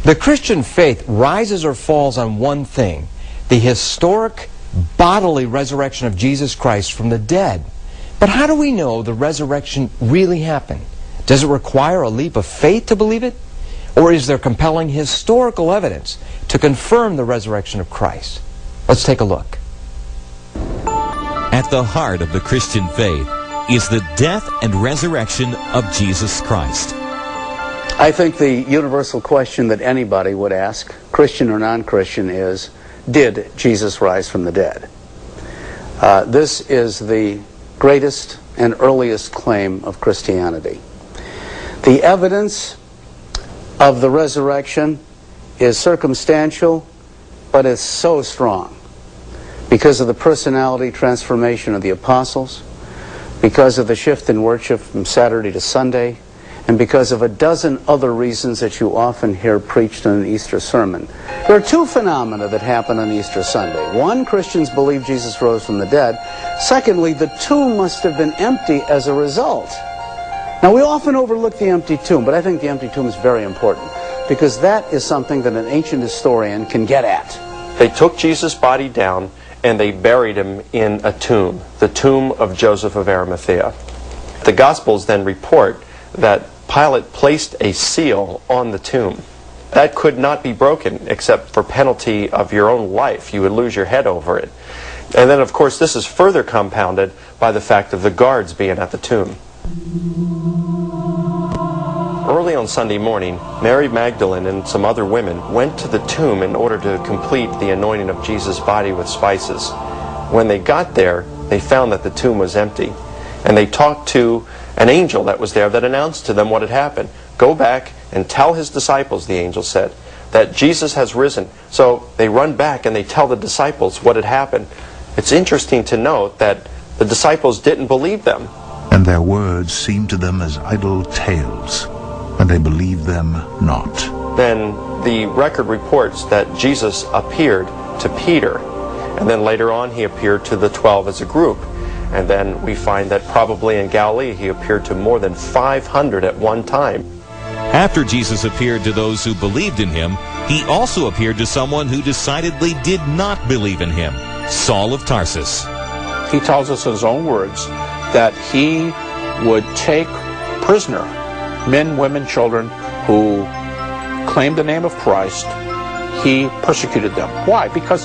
The Christian faith rises or falls on one thing: the historic bodily resurrection of Jesus Christ from the dead. But how do we know the resurrection really happened? Does it require a leap of faith to believe it? Or is there compelling historical evidence to confirm the resurrection of Christ? Let's take a look. At the heart of the Christian faith is the death and resurrection of Jesus Christ. I think the universal question that anybody would ask, Christian or non-Christian, is, did Jesus rise from the dead? This is the greatest and earliest claim of Christianity. The evidence of the resurrection is circumstantial, but it's so strong because of the personality transformation of the apostles, because of the shift in worship from Saturday to Sunday, and because of a dozen other reasons that you often hear preached in an Easter sermon. There are two phenomena that happen on Easter Sunday. One, Christians believe Jesus rose from the dead. Secondly, the tomb must have been empty as a result. Now, we often overlook the empty tomb, but I think the empty tomb is very important because that is something that an ancient historian can get at. They took Jesus' body down and they buried him in a tomb, the tomb of Joseph of Arimathea. The Gospels then report that Pilate placed a seal on the tomb. That could not be broken except for penalty of your own life. You would lose your head over it. And then, of course, this is further compounded by the fact of the guards being at the tomb. Early on Sunday morning, Mary Magdalene and some other women went to the tomb in order to complete the anointing of Jesus' body with spices. When they got there, they found that the tomb was empty. And they talked to an angel that was there that announced to them what had happened. Go back and tell his disciples, the angel said, that Jesus has risen. So they run back and they tell the disciples what had happened. It's interesting to note that the disciples didn't believe them. And their words seemed to them as idle tales, and they believed them not. Then the record reports that Jesus appeared to Peter, and then later on he appeared to the 12 as a group. And then we find that probably in Galilee he appeared to more than 500 at one time. After Jesus appeared to those who believed in him, he also appeared to someone who decidedly did not believe in him, Saul of Tarsus. He tells us in his own words that he would take prisoner men, women, children who claimed the name of Christ. He persecuted them. Why? Because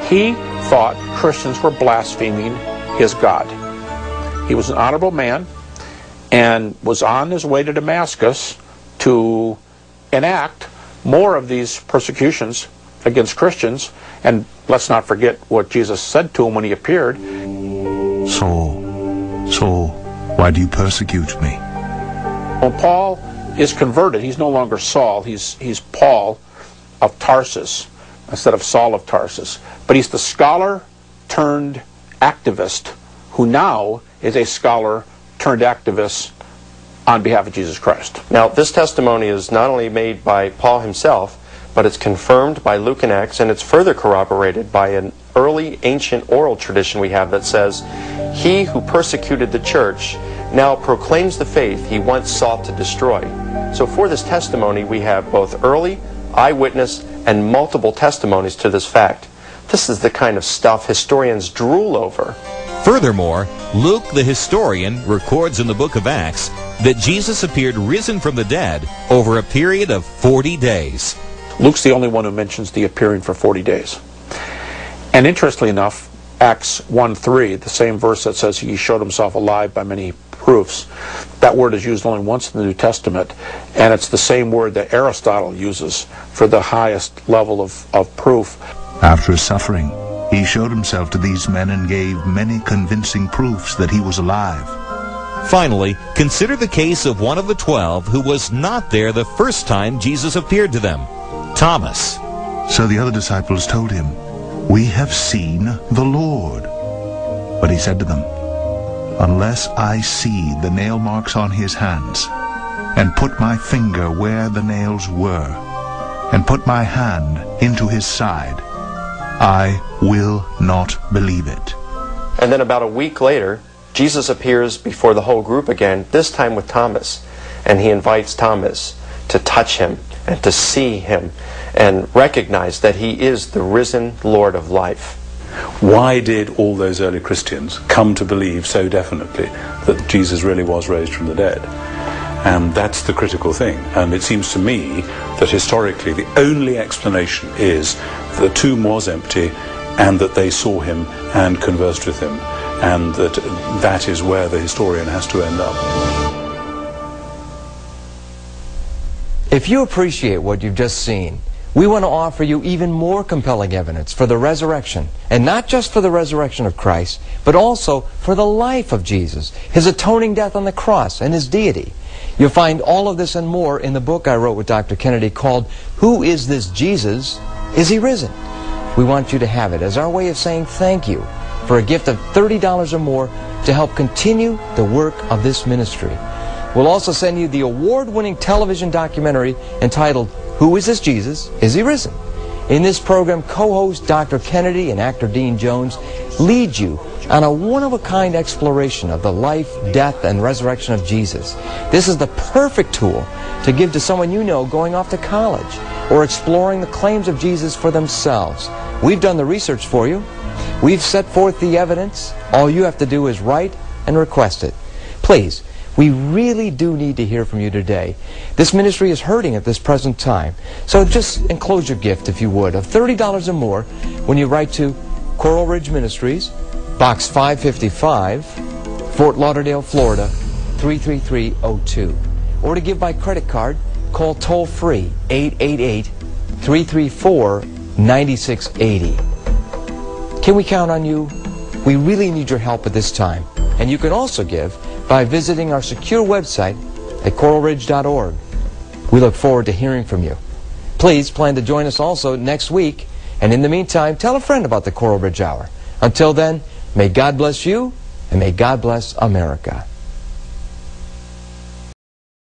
he thought Christians were blaspheming his God. He was an honorable man and was on his way to Damascus to enact more of these persecutions against Christians. And let's not forget what Jesus said to him when he appeared. Saul, Saul, why do you persecute me? When Paul is converted, he's no longer Saul, he's Paul of Tarsus instead of Saul of Tarsus. But he's the scholar turned activist who now is a scholar turned activist on behalf of Jesus Christ. Now, this testimony is not only made by Paul himself, but it's confirmed by Luke and Acts, and it's further corroborated by an early ancient oral tradition we have that says, "He who persecuted the church now proclaims the faith he once sought to destroy." So for this testimony, we have both early, eyewitness, and multiple testimonies to this fact. This is the kind of stuff historians drool over. Furthermore, Luke the historian records in the book of Acts that Jesus appeared risen from the dead over a period of 40 days. Luke's the only one who mentions the appearing for 40 days. And interestingly enough, Acts 1:3, the same verse that says he showed himself alive by many proofs, that word is used only once in the New Testament, and it's the same word that Aristotle uses for the highest level of proof. After his suffering, he showed himself to these men and gave many convincing proofs that he was alive. Finally, consider the case of one of the 12 who was not there the first time Jesus appeared to them, Thomas. So the other disciples told him, "We have seen the Lord." But he said to them, "Unless I see the nail marks on his hands, and put my finger where the nails were, and put my hand into his side, I will not believe it." And then about a week later, Jesus appears before the whole group again, this time with Thomas, and he invites Thomas to touch him and to see him and recognize that he is the risen Lord of life. Why did all those early Christians come to believe so definitely that Jesus really was raised from the dead? And that's the critical thing. And it seems to me that historically the only explanation is the tomb was empty and that they saw him and conversed with him, and that is where the historian has to end up. If you appreciate what you've just seen, we want to offer you even more compelling evidence for the resurrection, and not just for the resurrection of Christ, but also for the life of Jesus, his atoning death on the cross, and his deity. You'll find all of this and more in the book I wrote with Dr. Kennedy called Who Is This Jesus? Is He Risen? We want you to have it as our way of saying thank you for a gift of $30 or more to help continue the work of this ministry. We'll also send you the award-winning television documentary entitled Who Is This Jesus? Is He Risen? In this program, co-host Dr. Kennedy and actor Dean Jones lead you on a one-of-a-kind exploration of the life, death, and resurrection of Jesus. This is the perfect tool to give to someone you know going off to college or exploring the claims of Jesus for themselves. We've done the research for you. We've set forth the evidence. All you have to do is write and request it. Please, we really do need to hear from you today. This ministry is hurting at this present time. So just enclose your gift, if you would, of $30 or more when you write to Coral Ridge Ministries, Box 555, Fort Lauderdale, Florida, 33302. Or to give by credit card, call toll-free 888-334-9680. Can we count on you? We really need your help at this time. And you can also give by visiting our secure website at coralridge.org. We look forward to hearing from you. Please plan to join us also next week. And in the meantime, tell a friend about the Coral Ridge Hour. Until then, may God bless you, and may God bless America.